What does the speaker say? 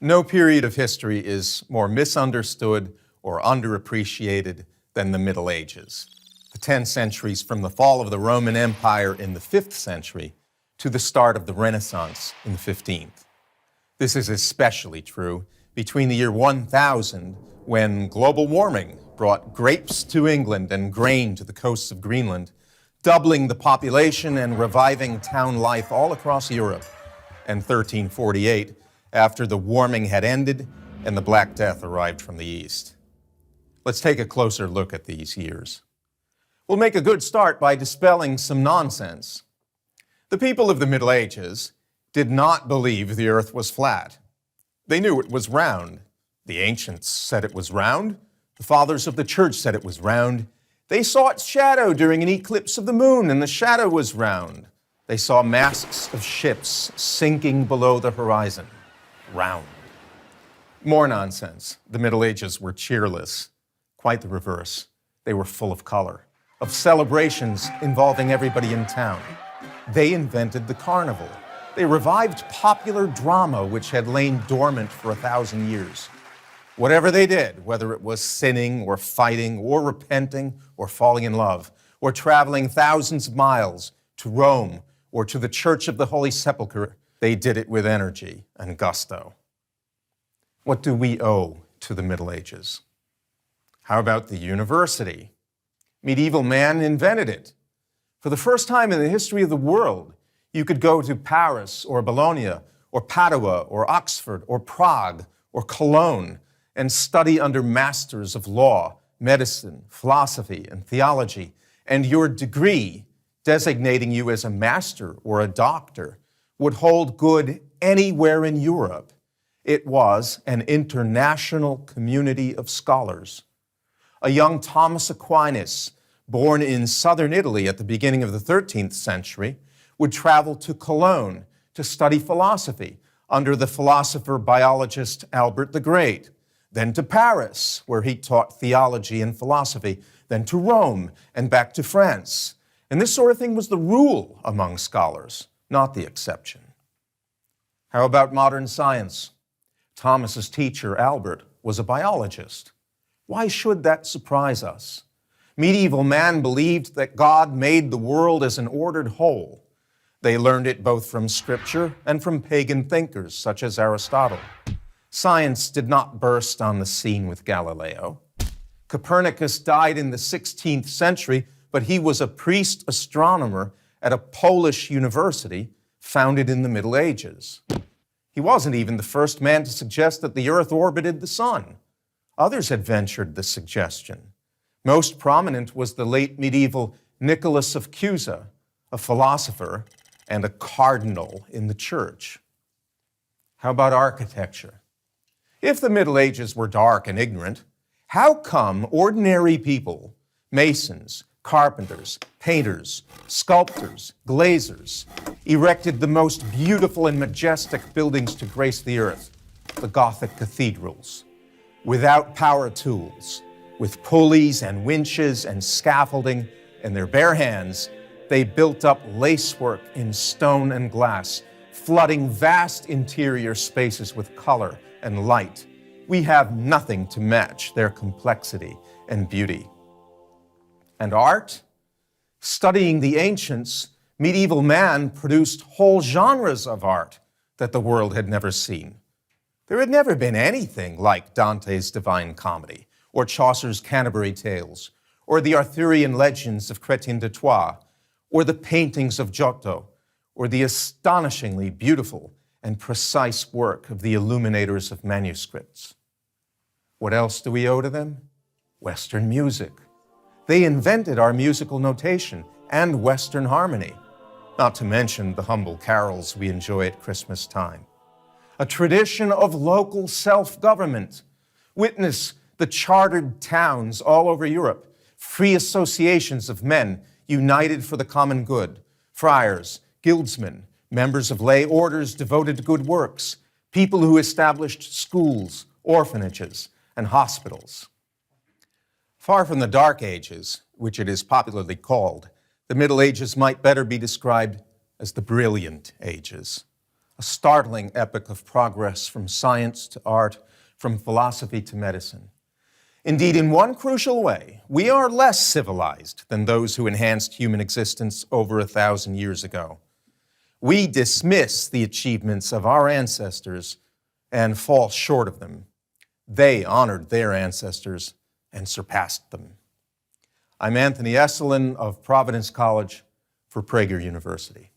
No period of history is more misunderstood or underappreciated than the Middle Ages. The 10 centuries from the fall of the Roman Empire in the 5th century to the start of the Renaissance in the 15th. This is especially true between the year 1000, when global warming brought grapes to England and grain to the coasts of Greenland, doubling the population and reviving town life all across Europe, and 1348, after the warming had ended and the Black Death arrived from the east. Let's take a closer look at these years. We'll make a good start by dispelling some nonsense. The people of the Middle Ages did not believe the earth was flat. They knew it was round. The ancients said it was round. The fathers of the church said it was round. They saw its shadow during an eclipse of the moon, and the shadow was round. They saw masks of ships sinking below the horizon. Round. More nonsense. The Middle Ages were cheerless. Quite the reverse. They were full of color, of celebrations involving everybody in town. They invented the carnival. They revived popular drama, which had lain dormant for 1,000 years. Whatever they did, whether it was sinning or fighting or repenting or falling in love or traveling thousands of miles to Rome or to the Church of the Holy Sepulchre, they did it with energy and gusto. What do we owe to the Middle Ages? How about the university? Medieval man invented it. For the first time in the history of the world, you could go to Paris or Bologna or Padua or Oxford or Prague or Cologne and study under masters of law, medicine, philosophy, and theology, and your degree, designating you as a master or a doctor, would hold good anywhere in Europe. It was an international community of scholars. A young Thomas Aquinas, born in southern Italy at the beginning of the 13th century, would travel to Cologne to study philosophy under the philosopher-biologist Albert the Great, then to Paris, where he taught theology and philosophy, then to Rome and back to France. And this sort of thing was the rule among scholars, not the exception. How about modern science? Thomas's teacher, Albert, was a biologist. Why should that surprise us? Medieval man believed that God made the world as an ordered whole. They learned it both from Scripture and from pagan thinkers such as Aristotle. Science did not burst on the scene with Galileo. Copernicus died in the 16th century, but he was a priest astronomer at a Polish university founded in the Middle Ages. He wasn't even the first man to suggest that the earth orbited the sun. Others had ventured the suggestion. Most prominent was the late medieval Nicholas of Cusa, a philosopher and a cardinal in the church. How about architecture? If the Middle Ages were dark and ignorant, how come ordinary people, masons, carpenters, painters, sculptors, glazers, erected the most beautiful and majestic buildings to grace the earth, the Gothic cathedrals, without power tools, with pulleys and winches and scaffolding in their bare hands? They built up lacework in stone and glass, flooding vast interior spaces with color and light. We have nothing to match their complexity and beauty. And art? Studying the ancients, medieval man produced whole genres of art that the world had never seen. There had never been anything like Dante's Divine Comedy, or Chaucer's Canterbury Tales, or the Arthurian legends of Chrétien de Troyes, or the paintings of Giotto, or the astonishingly beautiful and precise work of the illuminators of manuscripts. What else do we owe to them? Western music. They invented our musical notation and Western harmony, not to mention the humble carols we enjoy at Christmas time. A tradition of local self-government. Witness the chartered towns all over Europe, free associations of men united for the common good, friars, guildsmen, members of lay orders devoted to good works, people who established schools, orphanages, and hospitals. Far from the Dark Ages, which it is popularly called, the Middle Ages might better be described as the brilliant ages. a startling epoch of progress from science to art, from philosophy to medicine. Indeed, in one crucial way, we are less civilized than those who enhanced human existence over 1,000 years ago. We dismiss the achievements of our ancestors and fall short of them. They honored their ancestors and surpassed them. I'm Anthony Esselin of Providence College for Prager University.